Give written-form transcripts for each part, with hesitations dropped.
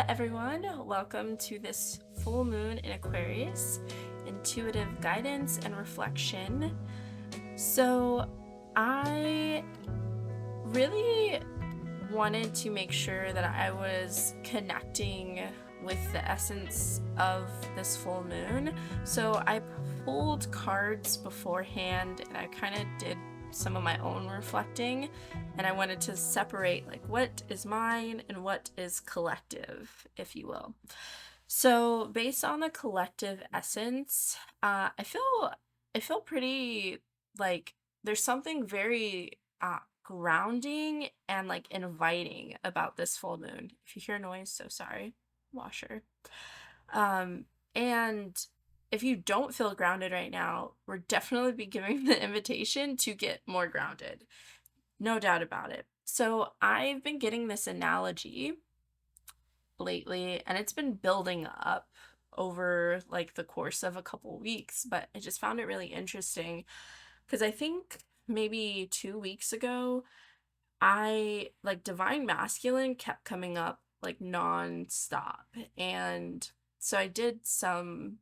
Hello everyone, welcome to this full moon in Aquarius, intuitive guidance and reflection. So I really wanted to make sure that I was connecting with the essence of this full moon. So I pulled cards beforehand and I kind of did some of my own reflecting, and I wanted to separate like what is mine and what is collective, if you will. So based on the collective essence, I feel pretty like there's something very grounding and like inviting about this full moon. If you hear noise, so sorry, washer. And if you don't feel grounded right now, we're definitely be giving the invitation to get more grounded. No doubt about it. So I've been getting this analogy lately, and it's been building up over like the course of a couple weeks, but I just found it really interesting because I think maybe 2 weeks ago, I like divine masculine kept coming up like non-stop. And so I did some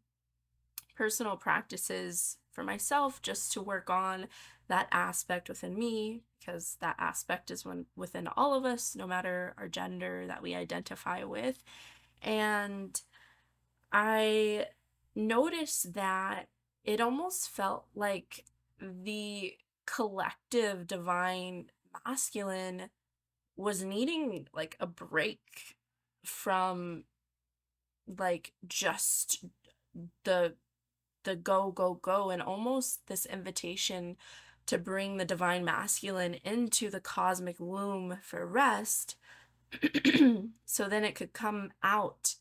personal practices for myself just to work on that aspect within me, because that aspect is within all of us, no matter our gender that we identify with. And I noticed that it almost felt like the collective divine masculine was needing like a break from like just the go go go, and almost this invitation to bring the divine masculine into the cosmic womb for rest so then it could come out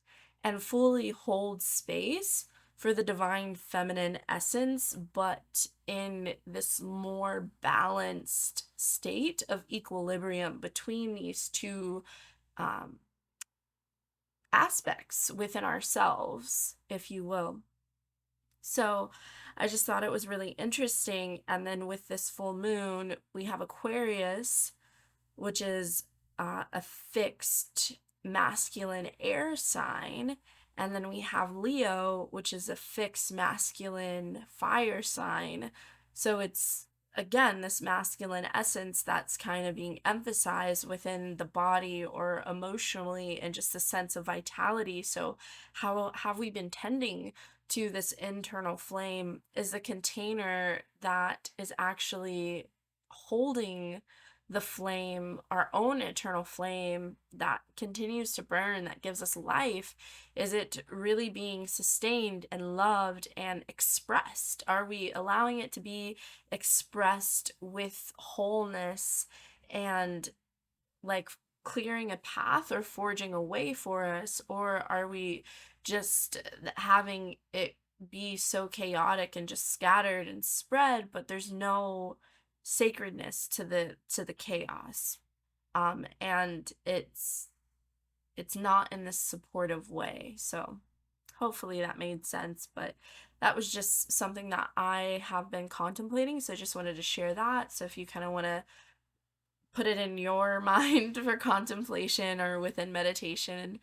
and fully hold space for the divine feminine essence, but in this more balanced state of equilibrium between these two um, aspects within ourselves, if you will. So I just thought it was really interesting. And then with this full moon, we have Aquarius, which is a fixed masculine air sign. And then we have Leo, which is a fixed masculine fire sign. So it's, again, this masculine essence that's kind of being emphasized within the body or emotionally, and just a sense of vitality. So how have we been tending to this internal flame is the container that is actually holding the flame, our own eternal flame that continues to burn, that gives us life. Is it really being sustained and loved and expressed? Are we allowing it to be expressed with wholeness and like clearing a path or forging a way for us? Or are we just having it be so chaotic and just scattered and spread, but there's no sacredness to the chaos? And it's not in this supportive way. So hopefully that made sense, but that was just something that I have been contemplating, so I just wanted to share that. So if you kind of want to put it in your mind for contemplation or within meditation,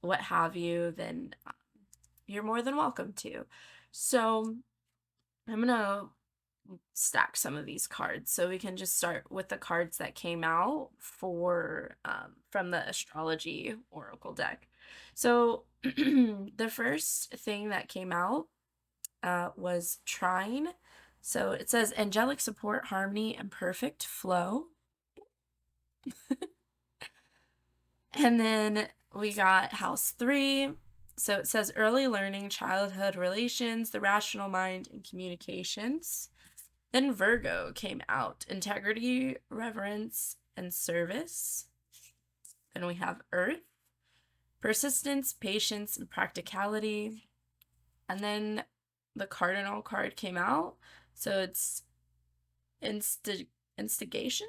what have you, then you're more than welcome to. So I'm gonna stack some of these cards, so we can just start with the cards that came out for from the astrology oracle deck. So the first thing that came out was trine. So it says angelic support, harmony, and perfect flow. And then we got house 3. So it says early learning, childhood relations, the rational mind, and communications. Then Virgo came out, integrity, reverence, and service. Then we have Earth, persistence, patience, and practicality. And then the cardinal card came out. So it's instigation,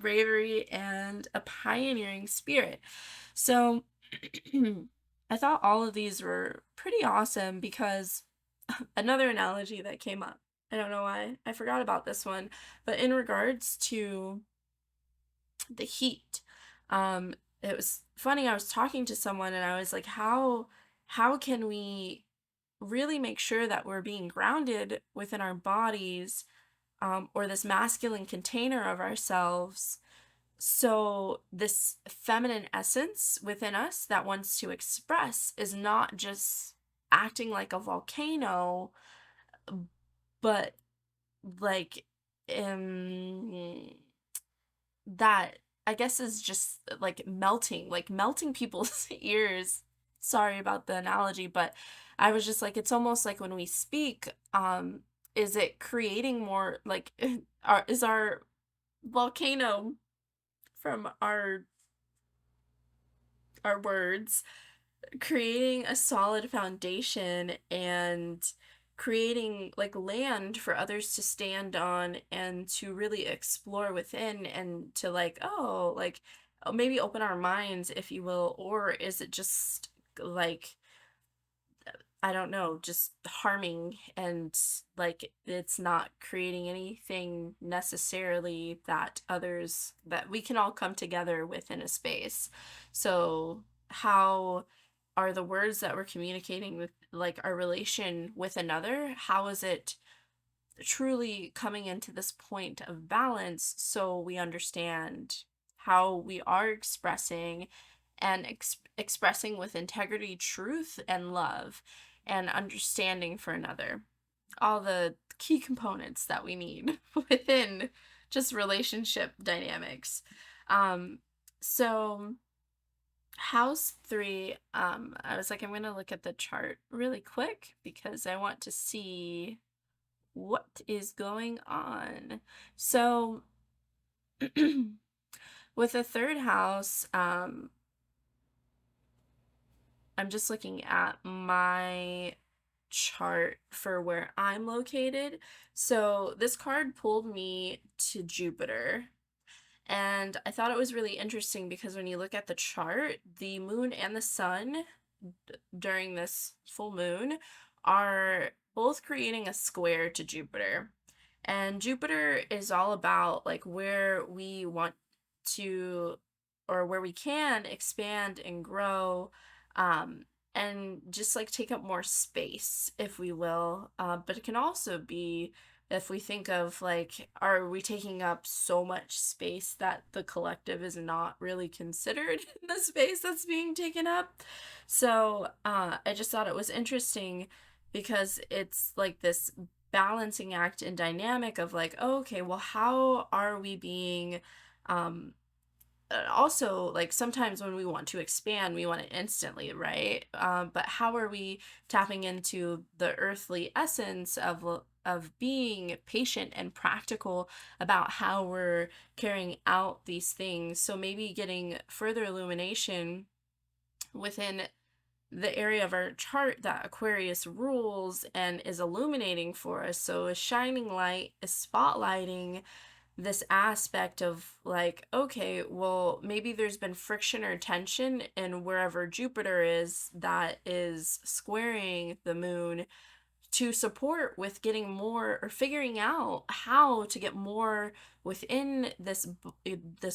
bravery, and a pioneering spirit. So I thought all of these were pretty awesome, because another analogy that came up, I don't know why I forgot about this one, but in regards to the heat. Um, it was funny. I was talking to someone and I was like, how can we really make sure that we're being grounded within our bodies, or this masculine container of ourselves, so this feminine essence within us that wants to express is not just acting like a volcano, but like, um that I guess is just like melting people's ears. Sorry about the analogy, but I was just like, it's almost like when we speak, is it creating more like is our volcano from our words creating a solid foundation and creating like land for others to stand on and to really explore within and to like, oh, like, maybe open our minds, if you will, or is it just like, I don't know, just harming, and like it's not creating anything necessarily that others, that we can all come together within a space. So, how are the words that we're communicating with, like our relation with another, how is it truly coming into this point of balance so we understand how we are expressing and expressing with integrity, truth, and love, and understanding for another. All the key components that we need within just relationship dynamics. Um, so, house three, I was like, I'm going to look at the chart really quick because I want to see what is going on. So, with the third house, I'm just looking at my chart for where I'm located. So, this card pulled me to Jupiter. And I thought it was really interesting because when you look at the chart, the moon and the sun during this full moon are both creating a square to Jupiter. And Jupiter is all about like where we want to, or where we can expand and grow, um, and just like take up more space, if we will. But it can also be, if we think of like, are we taking up so much space that the collective is not really considered in the space that's being taken up? So I just thought it was interesting because it's like this balancing act and dynamic of like, oh, okay, well, how are we being, um, also like sometimes when we want to expand, we want it instantly, right? But how are we tapping into the earthly essence of being patient and practical about how we're carrying out these things? So maybe getting further illumination within the area of our chart that Aquarius rules and is illuminating for us. So, a shining light is spotlighting this aspect of like, okay, well, maybe there's been friction or tension in wherever Jupiter is that is squaring the moon, to support with getting more or figuring out how to get more within this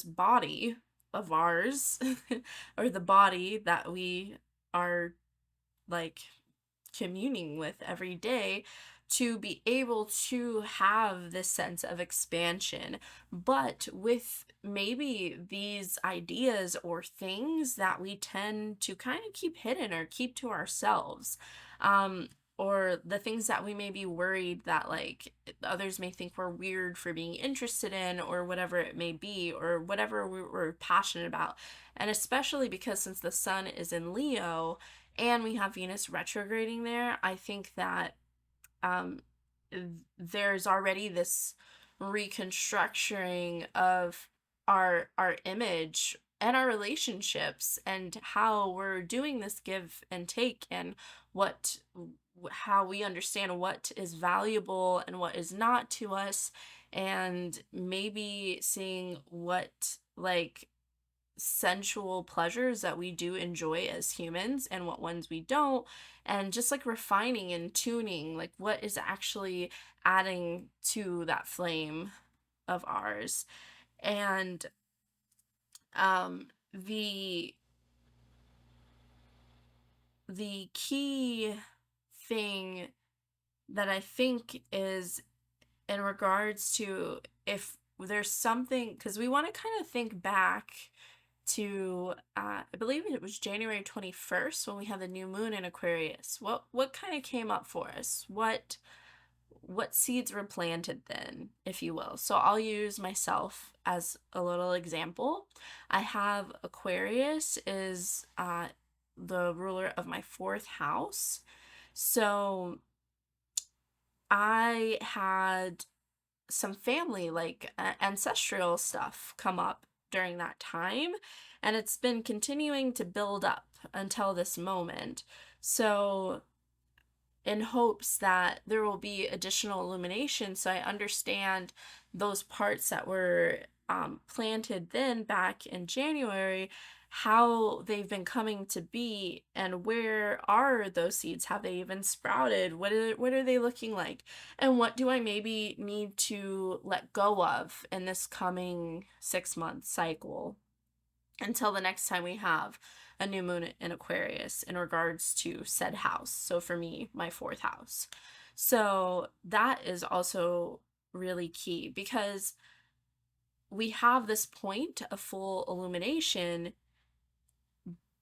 body of ours or the body that we are like communing with every day, to be able to have this sense of expansion, but with maybe these ideas or things that we tend to kind of keep hidden or keep to ourselves, um or the things that we may be worried that like others may think we're weird for being interested in, or whatever it may be, or whatever we're passionate about. And especially because since the sun is in Leo and we have Venus retrograding there, I think that um, there's already this reconstructing of our image and our relationships and how we're doing this give and take, and what how we understand what is valuable and what is not to us, and maybe seeing what like sensual pleasures that we do enjoy as humans and what ones we don't, and just like refining and tuning like what is actually adding to that flame of ours. And the the key thing that I think is in regards to if there's something, because we want to kind of think back to I believe it was January 21st when we had the new moon in Aquarius. What kind of came up for us? What seeds were planted then, if you will. So I'll use myself as a little example. I have Aquarius is the ruler of my fourth house. So I had some family, like ancestral stuff, come up during that time, and it's been continuing to build up until this moment. So in hopes that there will be additional illumination, so I understand those parts that were planted then back in January, how they've been coming to be, and where are those seeds? Have they even sprouted? What are they looking like? And what do I maybe need to let go of in this coming 6-month cycle until the next time we have a new moon in Aquarius in regards to said house. So for me, my fourth house. So that is also really key because we have this point of full illumination,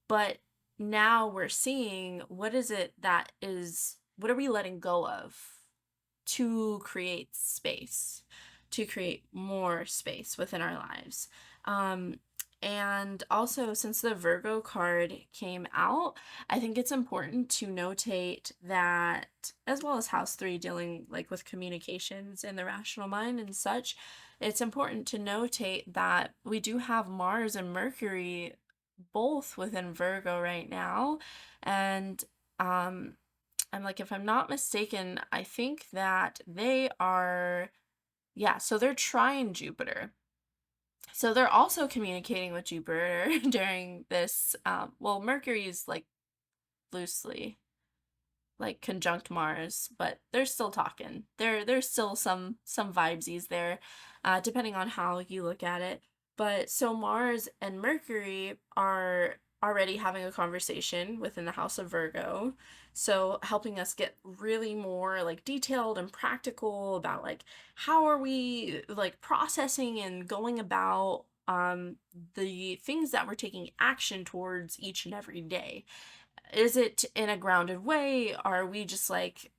but now we're seeing what are we letting go of to create space, to create more space within our lives. And also, since the Virgo card came out, I think it's important to notate that, as well as house 3 dealing like with communications and the rational mind and such, it's important to notate that we do have Mars and Mercury both within Virgo right now. And I'm like, if I'm not mistaken, I think that they are, yeah, so they're trine Jupiter. So they're also communicating with Jupiter during this. Well, Mercury is like loosely like conjunct Mars, but they're still talking. There's still some vibesies there, depending on how you look at it. But so Mars and Mercury are already having a conversation within the house of Virgo, so helping us get really more like detailed and practical about like how are we like processing and going about the things that we're taking action towards each and every day. Is it in a grounded way? Are we just like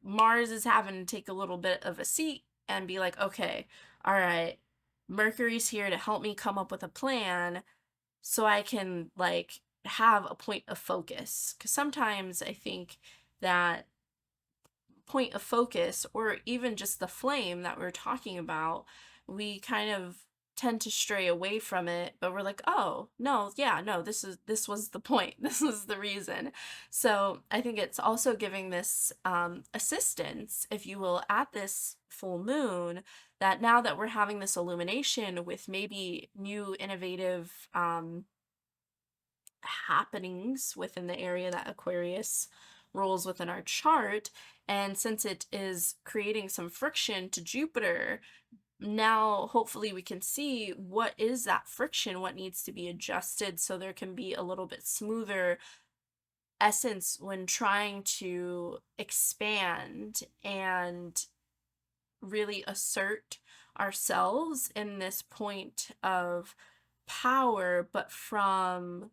Mars is having to take a little bit of a seat and be like, okay, all right, Mercury's here to help me come up with a plan so I can like have a point of focus. Because sometimes I think that point of focus, or even just the flame that we're talking about, we kind of tend to stray away from it, but we're like, oh no, yeah, no, this was the point. This was the reason. So I think it's also giving this assistance, if you will, at this full moon, that now that we're having this illumination with maybe new innovative happenings within the area that Aquarius rules within our chart, and since it is creating some friction to Jupiter, now hopefully we can see what is that friction, what needs to be adjusted so there can be a little bit smoother essence when trying to expand and really assert ourselves in this point of power, but from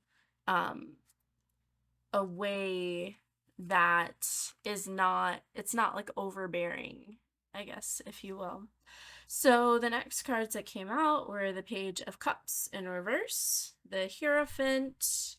a way that is not, it's not like overbearing, I guess, if you will. So the next cards that came out were the Page of Cups in reverse, the Hierophant,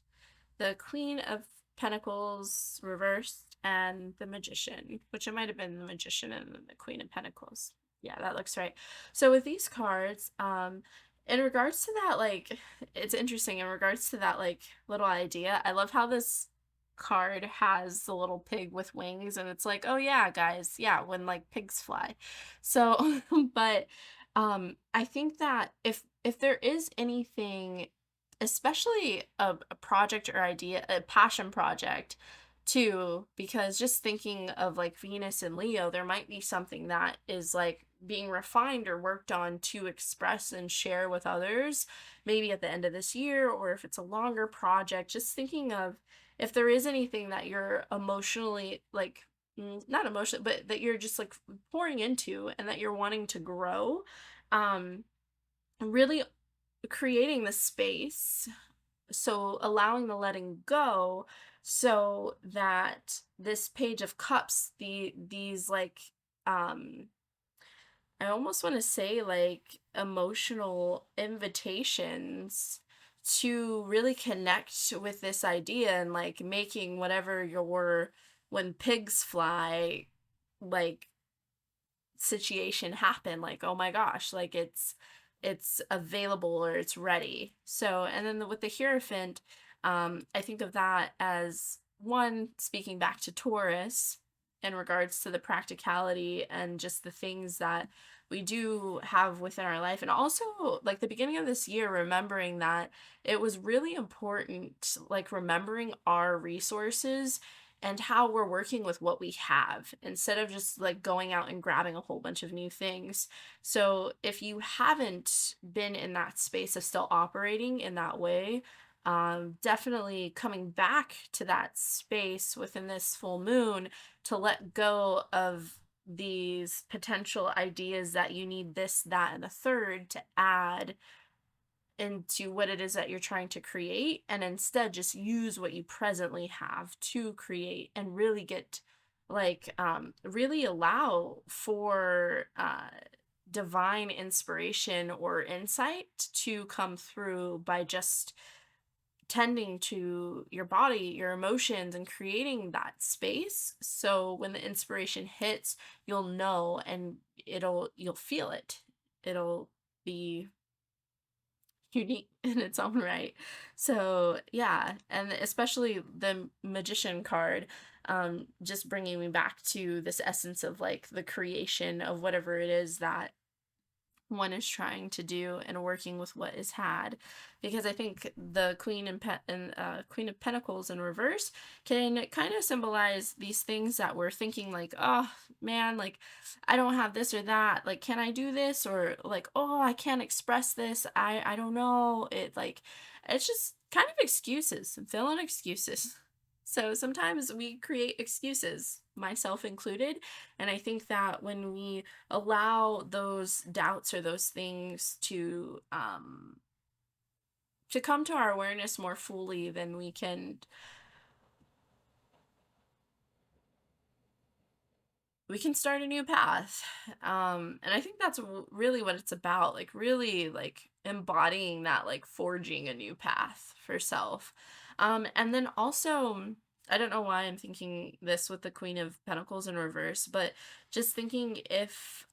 the Queen of Pentacles reversed, and the Magician, which it might have been the Magician and the Queen of Pentacles. Yeah, that looks right. So with these cards, in regards to that, like, it's interesting in regards to that, like, little idea. I love how this card has the little pig with wings, and it's like, oh yeah, guys, yeah, when like pigs fly. So, but I think that if there is anything, especially a project or idea, a passion project too, because just thinking of like Venus and Leo, there might be something that is like being refined or worked on to express and share with others, maybe at the end of this year, or if it's a longer project, just thinking of if there is anything that you're emotionally like, not emotional, but that you're just like pouring into and that you're wanting to grow. Um, really creating the space, so allowing the letting go, so that this page of cups, these like, um I almost want to say like emotional invitations to really connect with this idea, and like making whatever your when pigs fly like situation happen, like, oh my gosh, like it's available or it's ready. So, and then with the hierophant, I think of that as one, speaking back to Taurus in regards to the practicality and just the things that we do have within our life, and also like the beginning of this year, remembering that it was really important, like remembering our resources and how we're working with what we have instead of just like going out and grabbing a whole bunch of new things. So if you haven't been in that space of still operating in that way, definitely coming back to that space within this full moon to let go of these potential ideas that you need this, that, and the third to add into what it is that you're trying to create, and instead just use what you presently have to create and really get like, really allow for divine inspiration or insight to come through by just tending to your body, your emotions, and creating that space. So when the inspiration hits, you'll know, and you'll feel it. It'll be unique in its own right. So, yeah, and especially the magician card, just bringing me back to this essence of like the creation of whatever it is that one is trying to do and working with what is had, because I think the Queen of Pentacles in reverse can kind of symbolize these things that we're thinking like, oh man, like I don't have this or that, like can I do this, or like, oh, I can't express this, I don't know it, like it's just kind of excuses, fill in excuses. So sometimes we create excuses, myself included, and I think that when we allow those doubts or those things to come to our awareness more fully, then we can start a new path. And I think that's really what it's about, like really like embodying that, like forging a new path for self. And then also, I don't know why I'm thinking this with the Queen of Pentacles in reverse, but just thinking if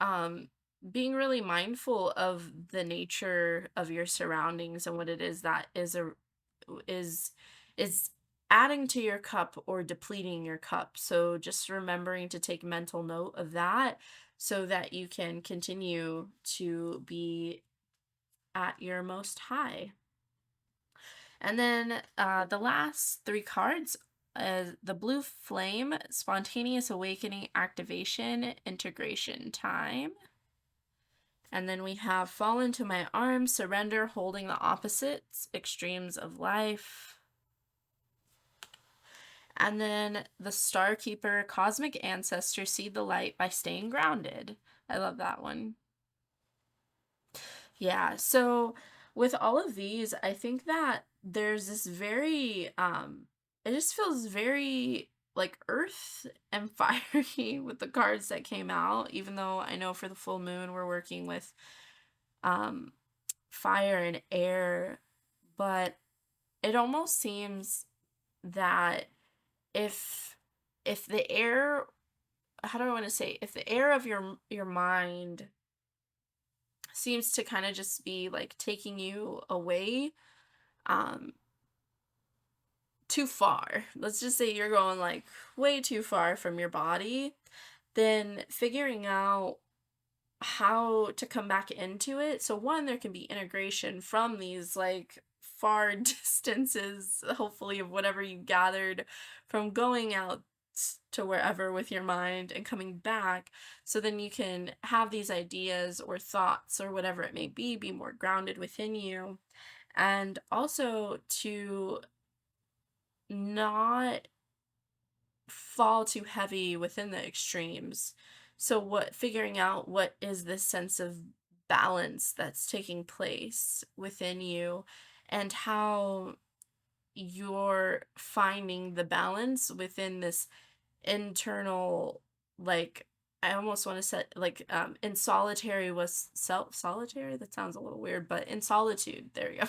being really mindful of the nature of your surroundings and what it is that is is adding to your cup or depleting your cup. So just remembering to take mental note of that so that you can continue to be at your most high. And then the last three cards is the blue flame, spontaneous awakening, activation, integration time. And then we have fall into my arms, surrender, holding the opposites, extremes of life. And then the Star Keeper, cosmic ancestor, see the light by staying grounded. I love that one. Yeah, so with all of these, I think that there's this very, it just feels very like earth and fiery with the cards that came out, even though I know for the full moon we're working with um, fire and air, but it almost seems that if the air, how do I want to say, if the air of your mind seems to kind of just be like taking you away um too far, let's just say you're going like way too far from your body, then figuring out how to come back into it. So one, there can be integration from these like far distances, hopefully, of whatever you gathered from going out to wherever with your mind and coming back, so then you can have these ideas or thoughts or whatever it may be more grounded within you. And also to not fall too heavy within the extremes. So figuring out what is this sense of balance that's taking place within you, and how you're finding the balance within this internal, like, I almost want to set like in solitary with self, solitary, that sounds a little weird, but in solitude, there you go.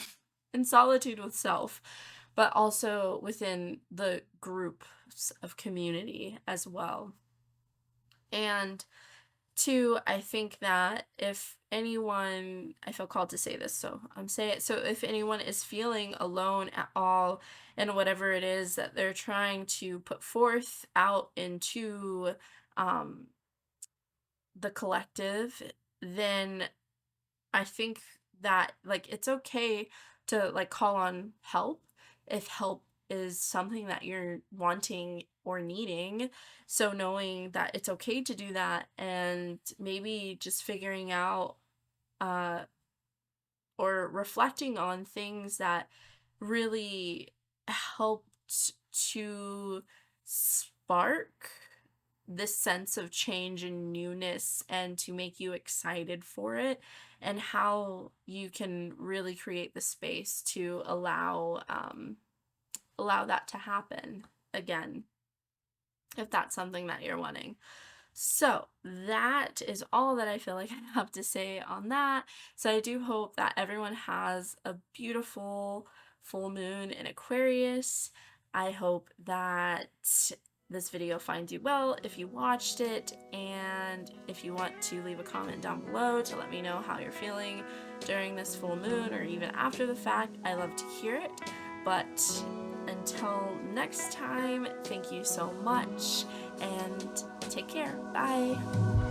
In solitude with self, but also within the groups of community as well. And two, I think that if anyone, I feel called to say this, so I'm saying it. So if anyone is feeling alone at all in whatever it is that they're trying to put forth out into um, the collective, then I think that, like, it's okay to, like, call on help if help is something that you're wanting or needing. So knowing that it's okay to do that, and maybe just figuring out uh or reflecting on things that really helped to spark this sense of change and newness, and to make you excited for it, and how you can really create the space to allow that to happen again, if that's something that you're wanting. So that is all that I feel like I have to say on that. So I do hope that everyone has a beautiful full moon in Aquarius. I hope that this video finds you well if you watched it, and if you want to leave a comment down below to let me know how you're feeling during this full moon, or even after the fact, I love to hear it. But until next time, thank you so much, and take care. Bye.